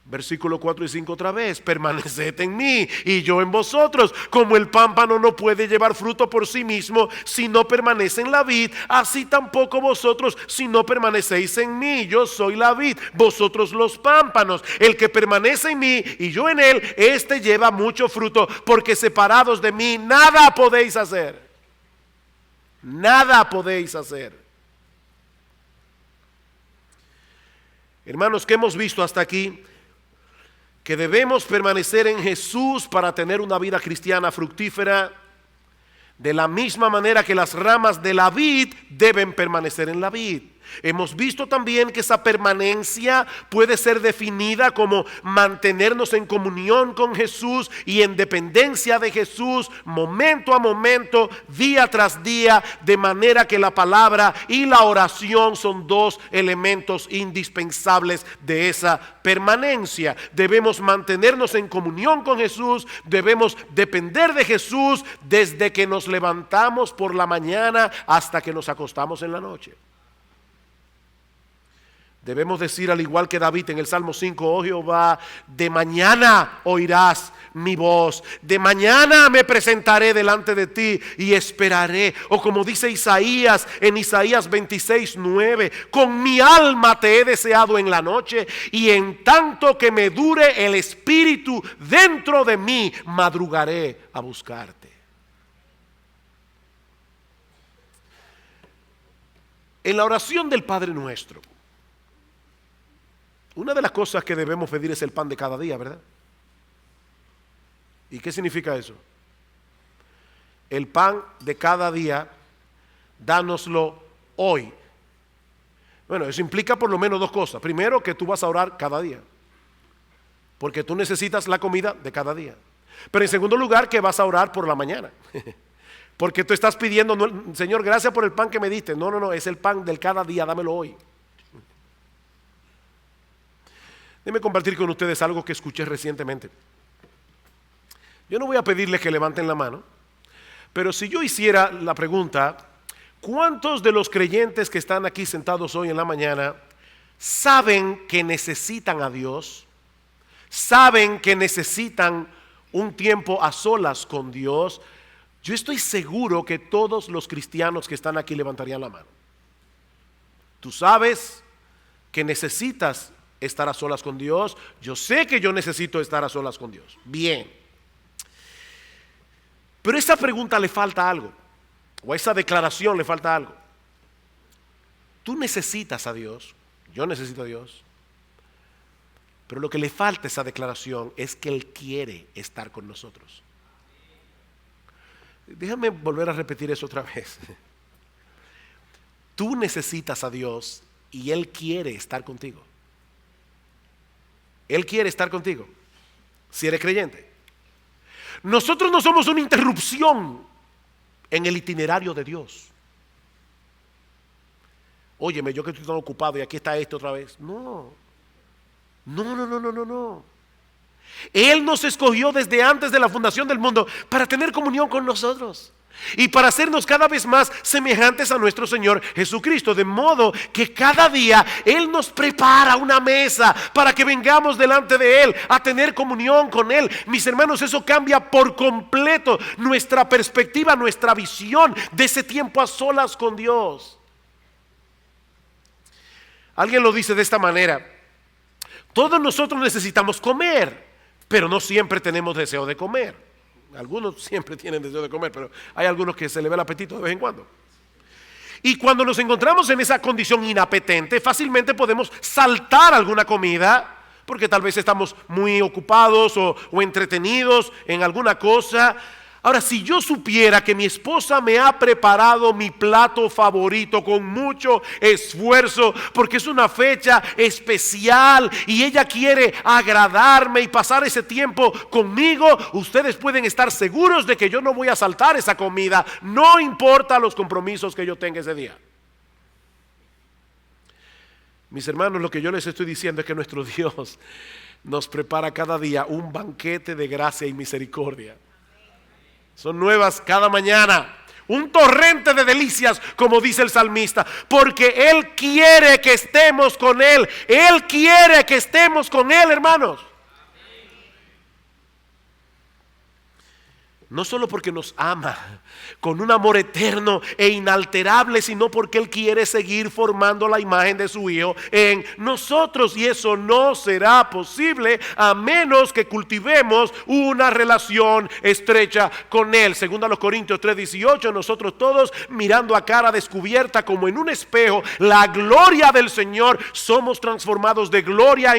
Versículo 4 y 5 otra vez: permaneced en mí y yo en vosotros. Como el pámpano no puede llevar fruto por sí mismo si no permanece en la vid, así tampoco vosotros si no permanecéis en mí. Yo soy la vid, vosotros los pámpanos. El que permanece en mí y yo en él, este lleva mucho fruto, porque separados de mí nada podéis hacer. Nada podéis hacer. Hermanos, ¿qué hemos visto hasta aquí? Que debemos permanecer en Jesús para tener una vida cristiana fructífera, de la misma manera que las ramas de la vid deben permanecer en la vid. Hemos visto también que esa permanencia puede ser definida como mantenernos en comunión con Jesús y en dependencia de Jesús momento a momento, día tras día, de manera que la palabra y la oración son 2 elementos indispensables de esa permanencia. Debemos mantenernos en comunión con Jesús, debemos depender de Jesús desde que nos levantamos por la mañana hasta que nos acostamos en la noche. Debemos decir, al igual que David en el Salmo 5, oh Jehová, de mañana oirás mi voz, de mañana me presentaré delante de ti y esperaré. O como dice Isaías en Isaías 26:9, con mi alma te he deseado en la noche, y en tanto que me dure el espíritu dentro de mí, madrugaré a buscarte. En la oración del Padre Nuestro, Una de las cosas que debemos pedir es el pan de cada día, ¿verdad? ¿Y qué significa eso? El pan de cada día, dánoslo hoy. Bueno, eso implica por lo menos dos cosas. Primero, que tú vas a orar cada día, porque tú necesitas la comida de cada día. Pero en segundo lugar, que vas a orar por la mañana, porque tú estás pidiendo, no, Señor, gracias por el pan que me diste. No, no, no, es el pan del cada día, dámelo hoy. Déjenme compartir con ustedes algo que escuché recientemente. Yo no voy a pedirles que levanten la mano, pero si yo hiciera la pregunta, ¿cuántos de los creyentes que están aquí sentados hoy en la mañana saben que necesitan a Dios? ¿Saben que necesitan un tiempo a solas con Dios? Yo estoy seguro que todos los cristianos que están aquí levantarían la mano. Tú sabes que necesitas estar a solas con Dios. Yo sé que yo necesito estar a solas con Dios. Bien. Pero a esa pregunta le falta algo, o a esa declaración le falta algo. Tú necesitas a Dios, yo necesito a Dios, pero lo que le falta a esa declaración es que Él quiere estar con nosotros. Déjame volver a repetir eso otra vez. Tú necesitas a Dios y Él quiere estar contigo. Él quiere estar contigo, si eres creyente. Nosotros no somos una interrupción en el itinerario de Dios. Óyeme, yo que estoy tan ocupado y aquí está esto otra vez. No. Él nos escogió desde antes de la fundación del mundo para tener comunión con nosotros y para hacernos cada vez más semejantes a nuestro Señor Jesucristo, de modo que cada día Él nos prepara una mesa para que vengamos delante de Él a tener comunión con Él. Mis hermanos, eso cambia por completo nuestra perspectiva, nuestra visión de ese tiempo a solas con Dios. Alguien lo dice de esta manera: todos nosotros necesitamos comer, pero no siempre tenemos deseo de comer. Algunos siempre tienen deseo de comer, pero hay algunos que se les ve el apetito de vez en cuando. Y cuando nos encontramos en esa condición inapetente, fácilmente podemos saltar alguna comida, porque tal vez estamos muy ocupados o entretenidos en alguna cosa. Ahora, si yo supiera que mi esposa me ha preparado mi plato favorito con mucho esfuerzo, porque es una fecha especial y ella quiere agradarme y pasar ese tiempo conmigo, ustedes pueden estar seguros de que yo no voy a saltar esa comida, no importa los compromisos que yo tenga ese día. Mis hermanos, lo que yo les estoy diciendo es que nuestro Dios nos prepara cada día un banquete de gracia y misericordia. Son nuevas cada mañana, un torrente de delicias, como dice el salmista, porque Él quiere que estemos con Él. Él quiere que estemos con Él, hermanos. No solo porque nos ama con un amor eterno e inalterable, sino porque Él quiere seguir formando la imagen de su Hijo en nosotros. Y eso no será posible a menos que cultivemos una relación estrecha con Él. Según a los Corintios 3:18, nosotros todos, mirando a cara descubierta como en un espejo la gloria del Señor, somos transformados de gloria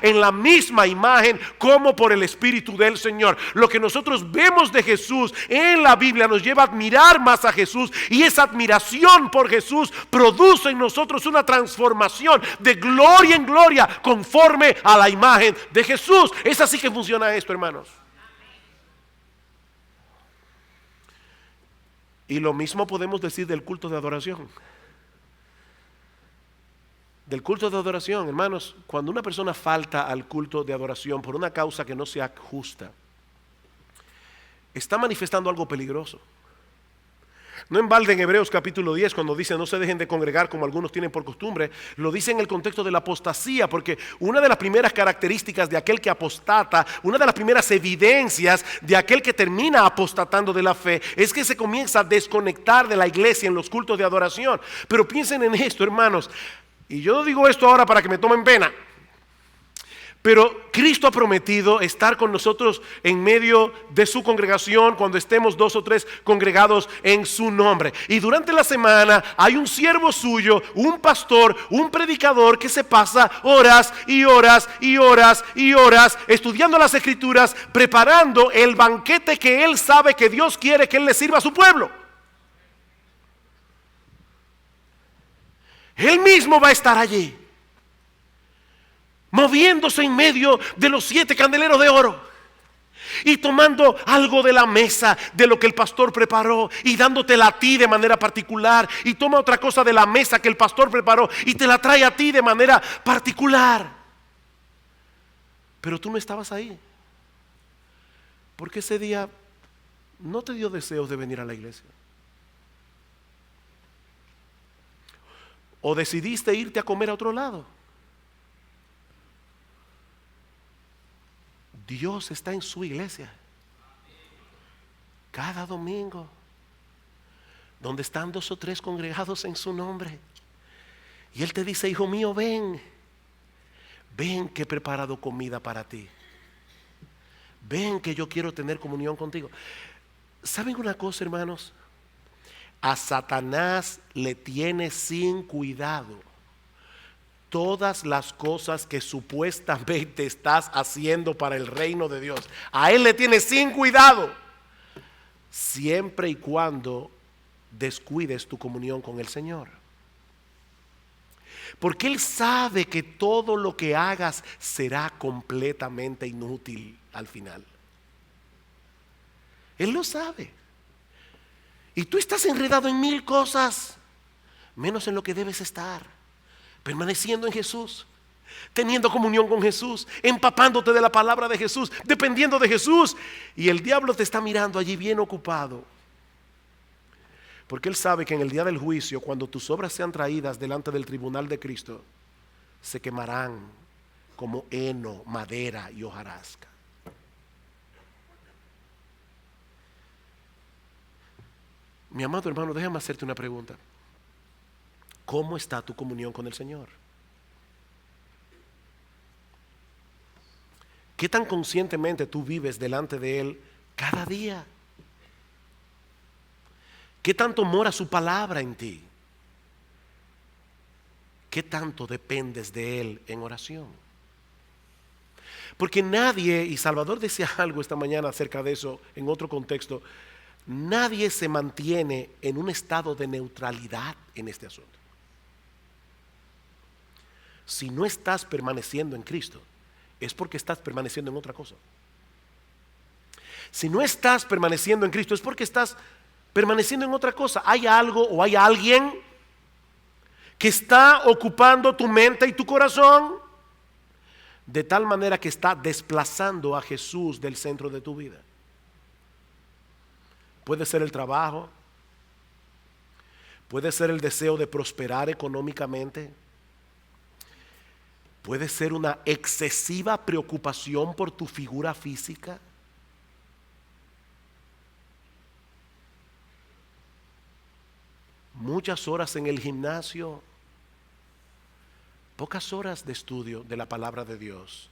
en la misma imagen como por el Espíritu del Señor. Lo que nosotros vemos de Jesús en la Biblia nos lleva a admirar más a Jesús, y esa admiración por Jesús produce en nosotros una transformación de gloria en gloria conforme a la imagen de Jesús. Es así que funciona esto, hermanos. Y lo mismo podemos decir del culto de adoración. Del culto de adoración, hermanos, cuando una persona falta al culto de adoración por una causa que no sea justa, está manifestando algo peligroso. No en balde en Hebreos capítulo 10, cuando dice no se dejen de congregar como algunos tienen por costumbre, lo dice en el contexto de la apostasía, porque una de las primeras características de aquel que apostata, una de las primeras evidencias de aquel que termina apostatando de la fe, es que se comienza a desconectar de la iglesia en los cultos de adoración. Pero piensen en esto, hermanos, y yo no digo esto ahora para que me tomen pena, Pero Cristo ha prometido estar con nosotros en medio de su congregación cuando estemos 2 o 3 congregados en su nombre. Y durante la semana hay un siervo suyo, un pastor, un predicador que se pasa horas y horas y horas y horas estudiando las Escrituras, preparando el banquete que él sabe que Dios quiere que él le sirva a su pueblo. Él mismo va a estar allí, moviéndose en medio de los 7 candeleros de oro y tomando algo de la mesa de lo que el pastor preparó y dándotela a ti de manera particular, y toma otra cosa de la mesa que el pastor preparó y te la trae a ti de manera particular. Pero tú no estabas ahí, porque ese día no te dio deseos de venir a la iglesia. O decidiste irte a comer a otro lado. Dios está en su iglesia cada domingo, donde están 2 o 3 congregados en su nombre, y Él te dice: hijo mío, ven que he preparado comida para ti, ven que yo quiero tener comunión contigo. ¿Saben una cosa, hermanos? A Satanás le tiene sin cuidado todas las cosas que supuestamente estás haciendo para el reino de Dios. A él le tiene sin cuidado, siempre y cuando descuides tu comunión con el Señor. Porque él sabe que todo lo que hagas será completamente inútil al final. Él lo sabe. Y tú estás enredado en 1000 cosas, menos en lo que debes estar: permaneciendo en Jesús, teniendo comunión con Jesús, empapándote de la palabra de Jesús, dependiendo de Jesús. Y el diablo te está mirando allí bien ocupado, porque él sabe que en el día del juicio, cuando tus obras sean traídas delante del tribunal de Cristo, se quemarán como heno, madera y hojarasca. Mi amado hermano, déjame hacerte una pregunta. ¿Cómo está tu comunión con el Señor? ¿Qué tan conscientemente tú vives delante de Él cada día? ¿Qué tanto mora su palabra en ti? ¿Qué tanto dependes de Él en oración? Porque nadie, y Salvador decía algo esta mañana acerca de eso en otro contexto, nadie se mantiene en un estado de neutralidad en este asunto. Si no estás permaneciendo en Cristo, es porque estás permaneciendo en otra cosa. Si no estás permaneciendo en Cristo, es porque estás permaneciendo en otra cosa. Hay algo o hay alguien que está ocupando tu mente y tu corazón, de tal manera que está desplazando a Jesús del centro de tu vida. Puede ser el trabajo, puede ser el deseo de prosperar económicamente, puede ser una excesiva preocupación por tu figura física. Muchas horas en el gimnasio, pocas horas de estudio de la palabra de Dios.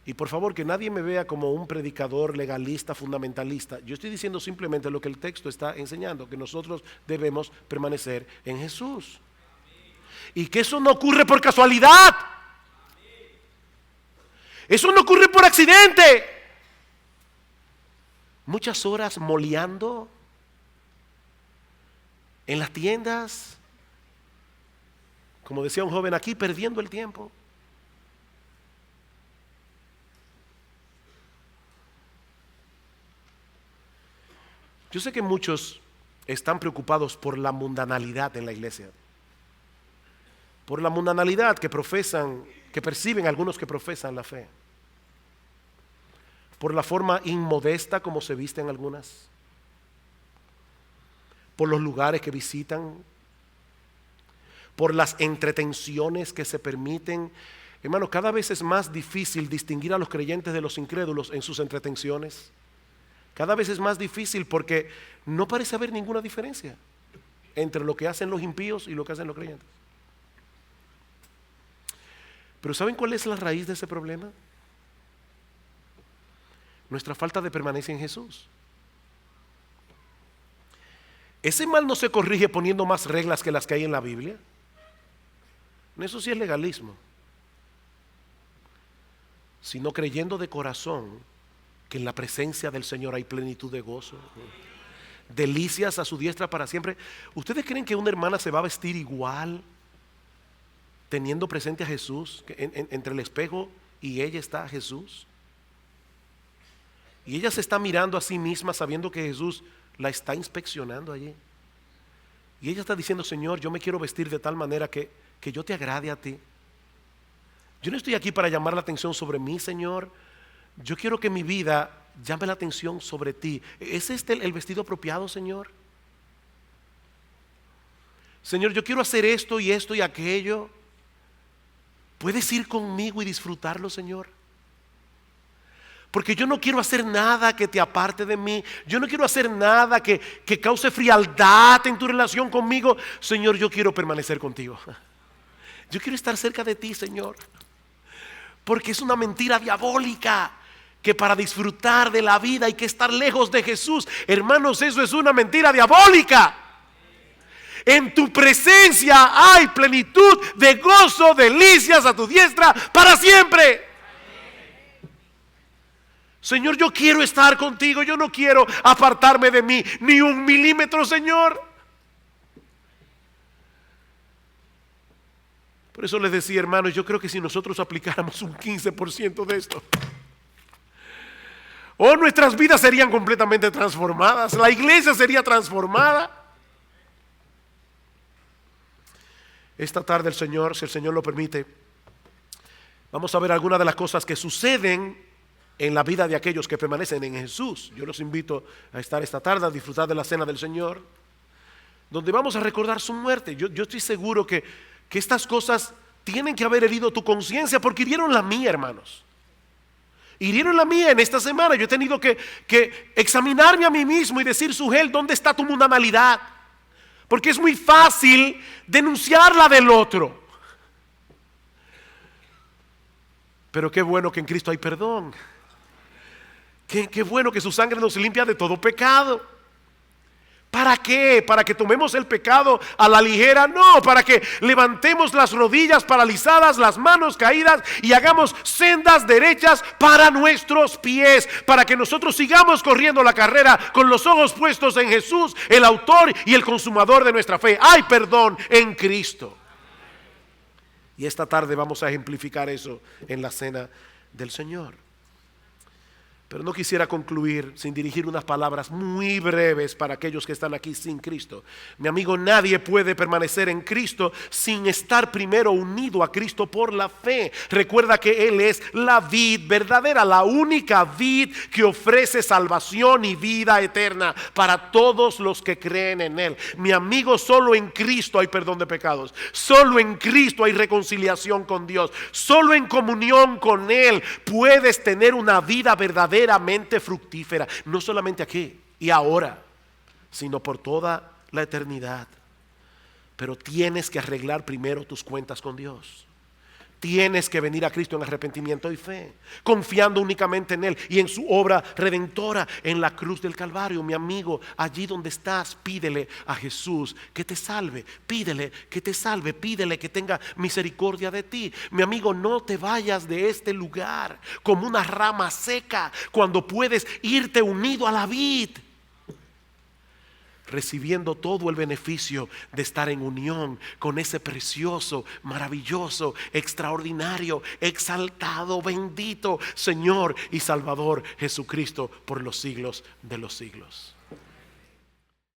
Y por favor, que nadie me vea como un predicador legalista, fundamentalista. Yo estoy diciendo simplemente lo que el texto está enseñando, que nosotros debemos permanecer en Jesús. Y que eso no ocurre por casualidad. Eso no ocurre por accidente. Muchas horas moleando en las tiendas, como decía un joven aquí, perdiendo el tiempo. Yo sé que muchos están preocupados por la mundanalidad en la iglesia, por la mundanalidad que profesan, que perciben algunos que profesan la fe, por la forma inmodesta como se visten algunas, por los lugares que visitan, por las entretenciones que se permiten. Hermano, cada vez es más difícil distinguir a los creyentes de los incrédulos en sus entretenciones. Cada vez es más difícil porque no parece haber ninguna diferencia entre lo que hacen los impíos y lo que hacen los creyentes. Pero ¿saben cuál es la raíz de ese problema? Nuestra falta de permanencia en Jesús. Ese mal no se corrige poniendo más reglas que las que hay en la Biblia. Eso sí es legalismo. Sino creyendo de corazón que en la presencia del Señor hay plenitud de gozo, delicias a su diestra para siempre. ¿Ustedes creen que una hermana se va a vestir igual teniendo presente a Jesús? Entre el espejo y ella está Jesús. Y ella se está mirando a sí misma sabiendo que Jesús la está inspeccionando allí. Y ella está diciendo: Señor, yo me quiero vestir de tal manera que yo te agrade a ti. Yo no estoy aquí para llamar la atención sobre mí, Señor. Yo quiero que mi vida llame la atención sobre ti. ¿Es este el vestido apropiado, Señor? Señor, yo quiero hacer esto y aquello. ¿Puedes ir conmigo y disfrutarlo, Señor? Porque yo no quiero hacer nada que te aparte de mí. Yo no quiero hacer nada que cause frialdad en tu relación conmigo. Señor, yo quiero permanecer contigo. Yo quiero estar cerca de ti, Señor. Porque es una mentira diabólica que para disfrutar de la vida hay que estar lejos de Jesús. Hermanos, eso es una mentira diabólica. En tu presencia hay plenitud de gozo, delicias a tu diestra para siempre. Señor, yo quiero estar contigo. Yo no quiero apartarme de mí ni un milímetro, Señor. Por eso les decía, hermanos, yo creo que si nosotros aplicáramos un 15% de esto, nuestras vidas serían completamente transformadas. La iglesia sería transformada. Esta tarde el Señor, si el Señor lo permite, vamos a ver algunas de las cosas que suceden en la vida de aquellos que permanecen en Jesús. Yo los invito a estar esta tarde a disfrutar de la cena del Señor, donde vamos a recordar su muerte. Yo estoy seguro que estas cosas tienen que haber herido tu conciencia, porque hirieron la mía, hermanos. Hirieron la mía en esta semana. Yo he tenido que examinarme a mí mismo y decir: Sugel, ¿dónde está tu mundanalidad? Porque es muy fácil denunciar la del otro. Pero qué bueno que en Cristo hay perdón. Qué bueno que su sangre nos limpia de todo pecado. ¿Para qué? ¿Para que tomemos el pecado a la ligera? No, para que levantemos las rodillas paralizadas, las manos caídas y hagamos sendas derechas para nuestros pies, para que nosotros sigamos corriendo la carrera con los ojos puestos en Jesús, el autor y el consumador de nuestra fe. Hay perdón en Cristo. Y esta tarde vamos a ejemplificar eso en la cena del Señor. Pero no quisiera concluir sin dirigir unas palabras muy breves para aquellos que están aquí sin Cristo. Mi amigo, nadie puede permanecer en Cristo sin estar primero unido a Cristo por la fe. Recuerda que Él es la vid verdadera, la única vid que ofrece salvación y vida eterna para todos los que creen en Él. Mi amigo, solo en Cristo hay perdón de pecados. Solo en Cristo hay reconciliación con Dios. Solo en comunión con Él puedes tener una vida verdadera, verdaderamente fructífera, no solamente aquí y ahora, sino por toda la eternidad. Pero tienes que arreglar primero tus cuentas con Dios. Tienes que venir a Cristo en arrepentimiento y fe, confiando únicamente en Él y en su obra redentora en la cruz del Calvario. Mi amigo, allí donde estás, pídele a Jesús que te salve. Pídele que te salve, pídele que tenga misericordia de ti. Mi amigo, no te vayas de este lugar como una rama seca, cuando puedes irte unido a la vid, recibiendo todo el beneficio de estar en unión con ese precioso, maravilloso, extraordinario, exaltado, bendito Señor y Salvador Jesucristo por los siglos de los siglos.